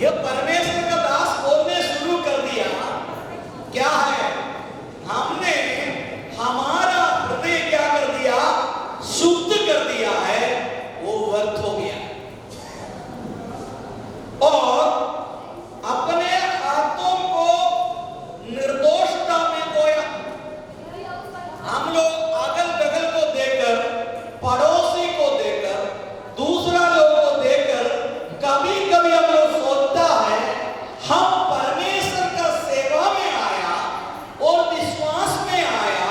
ये परमेश्वर का दास बोलने शुरू कर दिया। क्या है? हमने हमारा हृदय क्या कर दिया? शुद्ध कर दिया है, वो व्यर्थ हो गया। और अपने हाथों को निर्दोषता में धोया। हम लोग अगल बगल को देखकर, पड़ोसी को देखकर, दूसरा लोग को देखकर कभी कभी हम लोग सोचता है हम परमेश्वर का सेवा में आया और विश्वास में आया,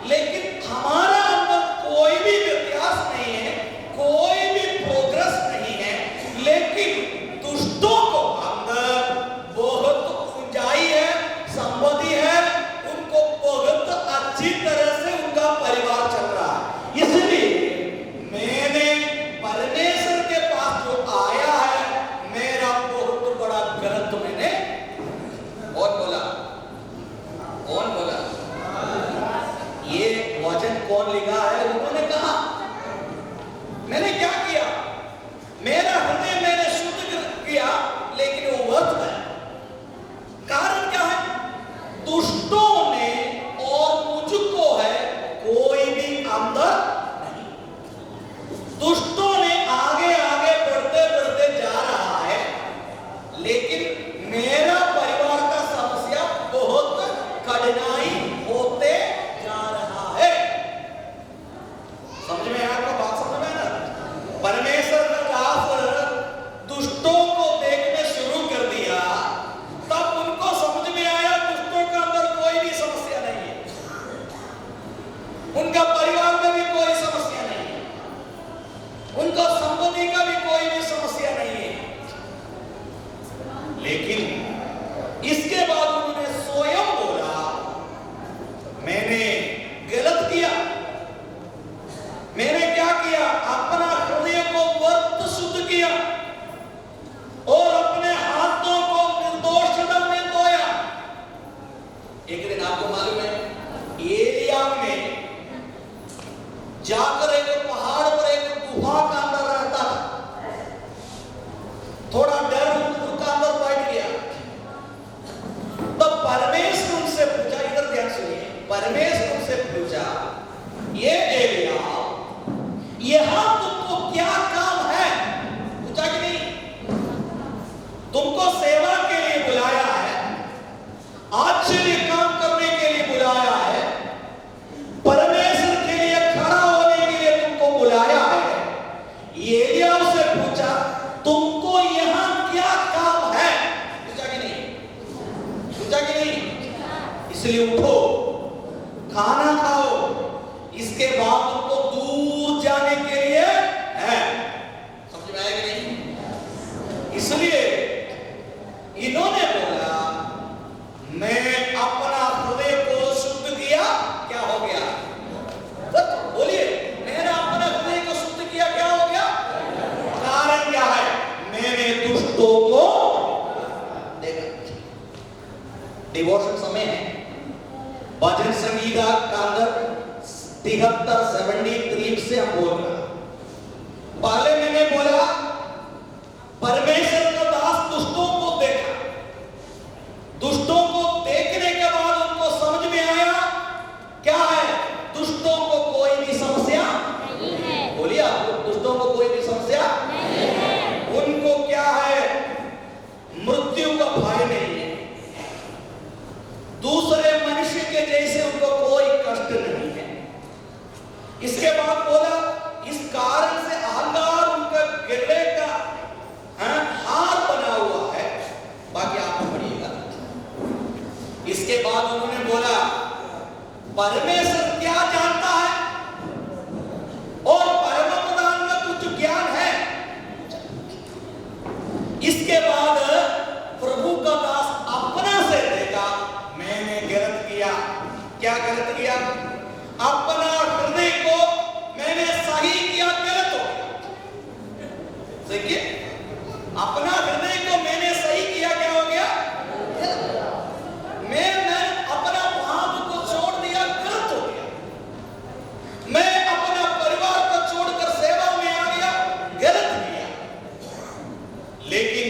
लेकिन हमारा अंदर कोई भी व्यत्यास नहीं है, कोई भी प्रोग्रेस नहीं है। लेकिन दुष्टों को अंदर बहुत ऊंचाई है, संपत्ति है, उनको बहुत अच्छी तरह से उनका परिवार चल रहा है। इसलिए मैंने परमेश्वर के पास जो आया है, मेरा बहुत बड़ा गलत मैंने कौन बोला? ये वचन कौन लिखा है? उन्होंने कहा मैंने क्या किया? मेरा हृदय मैंने शुद्ध किया, लेकिन वो व्यर्थ है। कारण क्या है? दुष्टों ने और मुझको है कोई भी अंदर नहीं। दुष्टों ने आगे आगे बढ़ते बढ़ते जा रहा है, लेकिन मेरा परिवार का समस्या बहुत कठिनाई होते जा रहा है। समझ में आपको बात समझ में ना? परमेश्वर का दास दुष्टों को देखने शुरू कर दिया, तब उनको समझ में आया दुष्टों का अंदर कोई भी समस्या नहीं है, उनका परिवार में भी कोई समस्या नहीं है, उनका संपत्ति का भी कोई भी समस्या नहीं है। लेकिन इसके बाद उन्होंने स्वयं बोला मैंने गलत किया। मैंने क्या किया? अपना हृदय को व्यर्थ शुद्ध किया और अपने हाथों को निर्दोषता में धोया। एक दिन आपको मालूम है, एलिया में जाकर एक पहाड़ पर एक गुफा का अंदर रहता था। थोड़ा डर उनका अंदर बैठ गया। तब परमेश्वर उनसे पूछा, इधर ध्यान सुनिए, परमेश्वर उनसे पूछा, ये एलिया, यहां तुमको क्या काम है? पूछा कि नहीं? तुमको सेवा के लिए बुलाया है, आश्चर्य काम करने के लिए बुलाया है, परमेश्वर के लिए खड़ा होने के लिए तुमको बुलाया है। एलिया से पूछा तुमको यहां क्या काम है? पूछा कि नहीं? पूछा कि नहीं? इसलिए उठो, खाना खाओ, इसके बाद तुमको दूर जाने के लिए है। समझ में आया कि नहीं? इसलिए इन्होंने बोला मैं अपना हृदय को शुद्ध किया। क्या हो गया? बोलिए, मैंने अपने हृदय को शुद्ध किया, क्या हो गया? कारण क्या है? मैंने दुष्टों को देखा। डिवोशन समय है, भजन संगीता का अंदर 73 से हम बोल रहे हैं। पहले मैंने बोला परमेश्वर का दास दुष्टों को देखा। दुष्टों को देखने के बाद उनको समझ में आया क्या है? दुष्टों को कोई भी समस्या नहीं है। बोलिए आप, दुष्टों को कोई भी समस्या नहीं है। उनको क्या है? मृत्यु का भय नहीं है, दूसरे मनुष्य के जैसे उनको कोई कष्ट नहीं है। इसके बाद बोला इस कारण से अहंकार उनका गिरने का हार बना हुआ है। बाकी आप पढ़िएगा। इसके बाद उन्होंने बोला परमेश्वर क्या जानता है और परम प्रधान का कुछ ज्ञान है। इसके बाद प्रभु का दास अपना से देखा मैंने गलत किया। क्या गलत किया? अपना हृदय को मैंने सही किया, गलत हो गया। देखिए, अपना हृदय को मैंने सही किया, क्या हो गया? मैं अपना भाव को छोड़ दिया, गलत हो गया। मैं अपना परिवार को छोड़कर सेवा में आ गया, गलत किया। लेकिन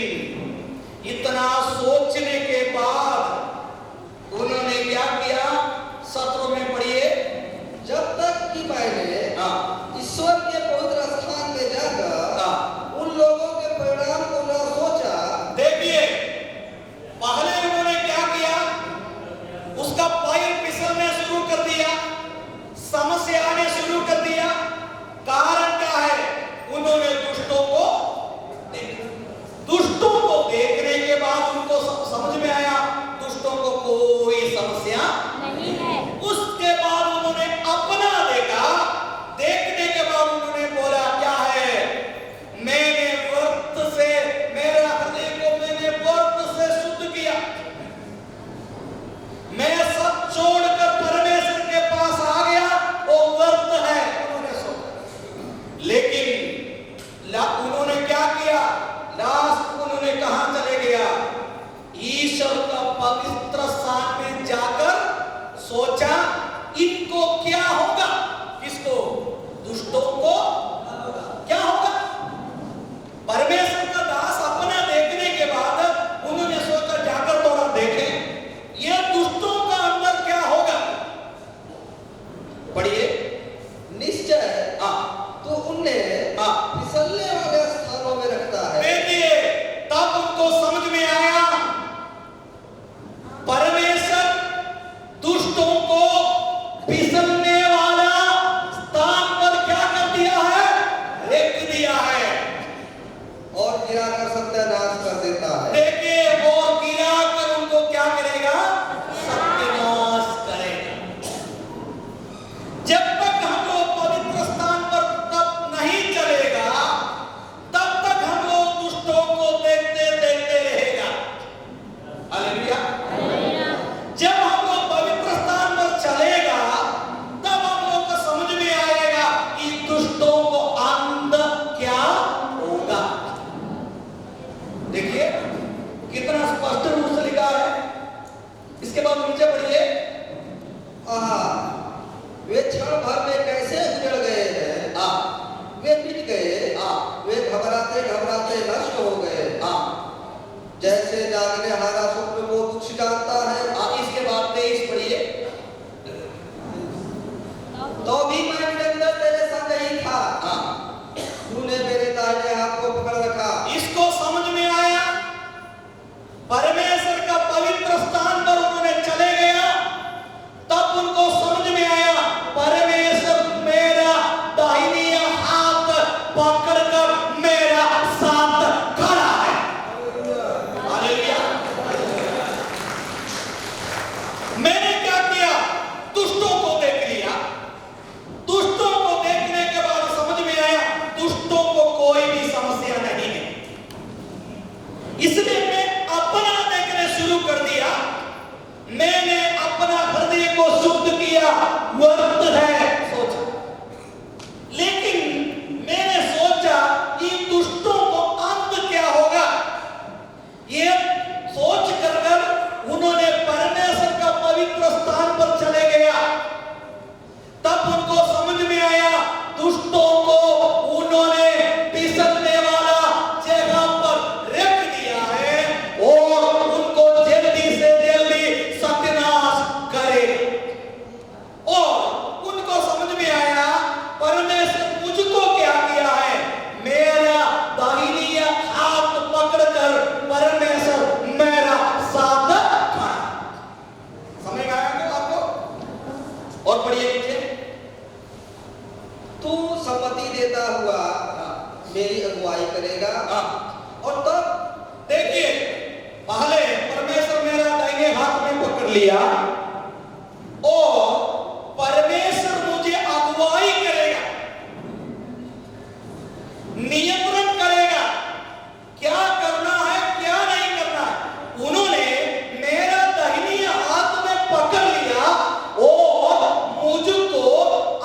सोचा इनको क्या होगा, किसको, दुष्टों को क्या होगा। परमेश्वर का दास अपना देखने के बाद उन्होंने सोचा जाकर थोड़ा देखें ये दुष्टों का अंदर क्या होगा। पढ़िए, निश्चय तो उन्हें फिसलने वाले स्थानों में रखता है। देखिए तब उनको समझ में आया परमेश्वर दुष्टों को फिसलने वाला स्थान पर क्या कर दिया है, रख दिया है और गिरा कर सत्यानाश कर देता है। देखिए वो गिरा कर उनको क्या करेगा, सत्यानाश करेगा। जब तक हम लोग पवित्र स्थान पर तब नहीं चलेगा तब तक हम लोग दुष्टों को देखते देखते रहेगा। हालेलुया। जब हम लोग पवित्र स्थान पर चलेगा तब हम लोग को समझ में आएगा कि दुष्टों को अंत क्या होगा। देखिए कितना स्पष्ट रूप से लिखा है। इसके बाद नीचे पढ़िए, वे क्षण भर में कैसे उजड़ गए हैं, वे मिट गए, वे घबराते घबराते नष्ट हो गए। जैसे जागने हारा स्वप्न को दुख जानता है। इसके बाद 23 पढ़िए, तो भी मैं निरंतर तेरे संग ही था, तूने मेरे दाहिने हाथ को पकड़ रखा। इसको समझ में आया परमेश्वर का पवित्र स्थान पर उन्होंने चले गया तब उनको समझ में आया परमेश्वर मेरा दाहिनी हाथ पकड़कर मेरा साथ खड़ा है। हालेलुया। मैंने क्या किया, दुष्टों को देख लिया। दुष्टों को देखने के बाद समझ में आया दुष्टों को कोई भी समस्या नहीं है, इसलिए मैं अपना देखने शुरू कर दिया। मैंने अपना हृदय को शुद्ध किया, व्यर्थ है सोचा। लेकिन मैंने सोचा कि दुष्टों को अंत क्या होगा, ये सोच कर उन्होंने परमेश्वर का पवित्र स्थान पर चले गया। तब उनको समझ में आया दुष्टों को उन्होंने फिसलने वाला जगह पर रख दिया है और उनको जल्दी से जल्दी सत्यानाश करे। और उनको समझ में आया परमेश्वर मुझको क्या किया है, मेरा दाहिनी हाथ पकड़कर परमेश्वर मेरा साथ खड़ा। समझ में आया क्या आपको। और पढ़िए नीचे, तू सम्मति देता हुआ मेरी अगुवाई करेगा। और तब देखिए पहले परमेश्वर मेरा दाहिने हाथ में पकड़ लिया और परमेश्वर मुझे अगुवाई करेगा, नियंत्रण करेगा, क्या करना है क्या नहीं करना है। उन्होंने मेरा दाहिनी हाथ में पकड़ लिया और मुझको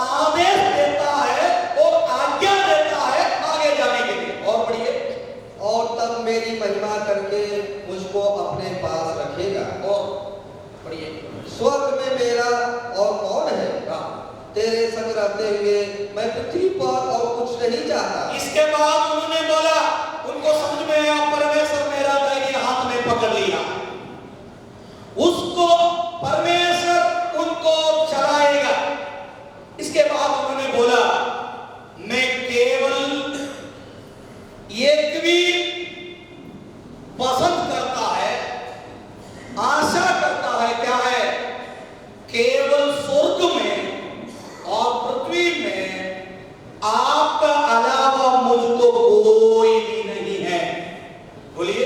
आदेश देता है और आज्ञा देता है आगे जाने के लिए। और पढ़िए, और तब मेरी महिमा करके मुझको अपने पास रखेगा। और पढ़िए, स्वर्ग में मेरा और कौन है, तेरे संग रहते हुए मैं पृथ्वी पर और कुछ नहीं चाहता। इसके बाद उन्होंने बोला, उनको समझ में आया परमेश्वर मेरा दाहिने हाथ में पकड़ लिया, उसको परमेश्वर उनको चलाएगा। इसके बाद उन्होंने बोला मैं केवल एक भी पसंद करता है, आशा करता है, क्या है, केवल स्वर्ग में और पृथ्वी में आपका अलावा मुझको कोई भी नहीं है। बोलिए,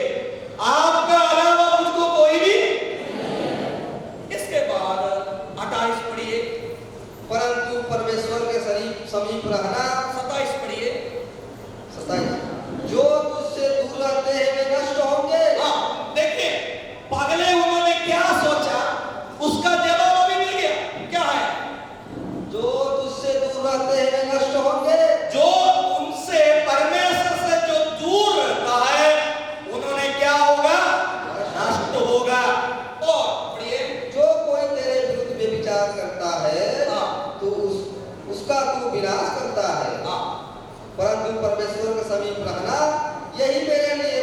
आपका अलावा मुझको कोई भी। इसके बाद 28 पढ़िए, परंतु परमेश्वर के समीप रहना। 27 पढ़िए, 27, जो तुझसे दूर रहते हैं वे नष्ट होंगे। देखिए पगले उन्होंने क्या सोचा, उसका जवाब अभी मिल गया। क्या है, जो तुझसे दूर रहते हैं वे नष्ट होंगे। जो उनसे परमेश्वर से जो दूर रहता है उन्होंने क्या होगा, नष्ट होगा। और पढ़िए, जो कोई तेरे विरुद्ध व्यभिचार उसका तू विनाश करता है। हाँ, परंतु परमेश्वर के समीप रहना यही मेरे लिए